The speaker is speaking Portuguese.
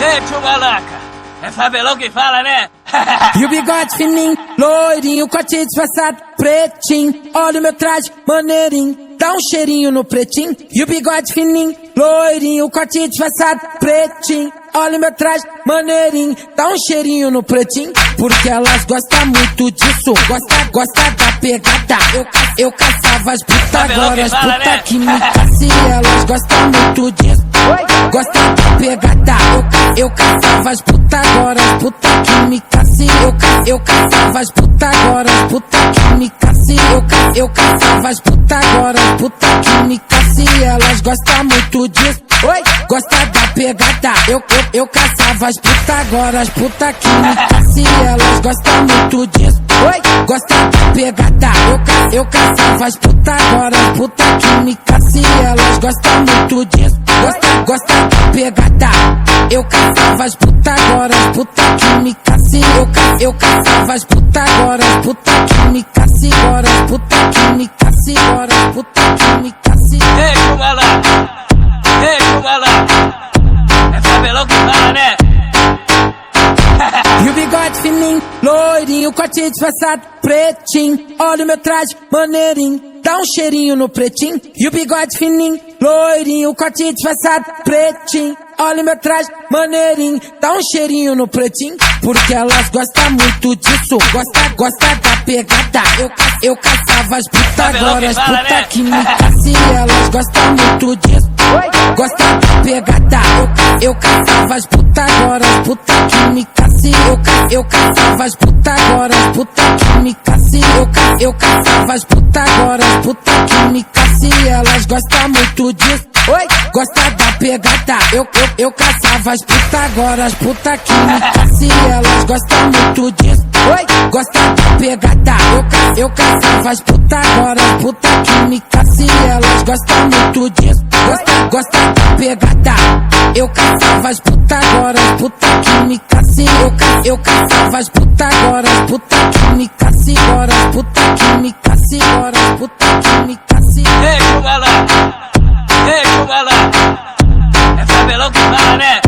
Ei, tio Malaca, é Fabelão que fala, né? E o bigode fininho, loirinho, corte disfarçado, pretinho. Olha o meu traje, maneirinho, dá um cheirinho no pretinho. E o bigode fininho, loirinho, corte disfarçado, pretinho. Olha o meu traje, maneirinho, dá um cheirinho no pretinho. Porque elas gostam muito disso, gosta da pegada. Eu caçava as putas, agora as putas que me caçam. Elas gostam muito disso, gosta da pegada. Eu caçava as putas, agora as putas que me caçam. Eu caçava as putas, agora as putas que me caçam. Eu caçava as putas, agora as putas que me caçam. Elas gostam muito disso, gosta da pegada. Eu caçava as putas, agora as putas que me caçam. Elas gostam muito disso, gosta da pegada. Eu caçava as putas, agora as putas que me caçam. Elas gostam muito disso, gosta da pegada. Eu caçava as putas, agora as putas que me caçam. Eu caçava as putas, agora as putas que me caçam. Agora as putas que me caçam, agora as putas que me caçam. Ei, tio Malaca, é Fabelão que fala, né? E o bigode fininho, loirinho, corte disfarçado, pretinho. Olha o meu traje, maneirinho, dá um cheirinho no pretinho. E o bigode fininho, loirinho, corte disfarçado, pretinho. Olha o meu traje, maneirinho, dá um cheirinho no pretinho. Porque elas gostam muito disso, gosta da pegada. Eu caçava as putas, agora as putas que me caçam. Elas gostam muito disso, gosta da pegada. Eu caçava as putas, agora as putas que me caçam. Eu caçava as putas, agora as putas que me caçam. Eu caçava as putas, agora as putas que me caçam. Elas gostam muito disso, gosta da pegada. Eu caçava as putas, agora as putas que me caçam. Elas gostam muito disso, gosta da pegada. Eu caçava as putas, agora as putas que me caçam. Elas gostam muito disso, gosta da pegada. Eu caçava as putas, agora as putas que me caçam. Eu caçava as putas, agora as putas que me caçam. Agora as putas que me caçam, agora as putas que me caçam. Ei, tio Malaca, é Fabelão que fala, né?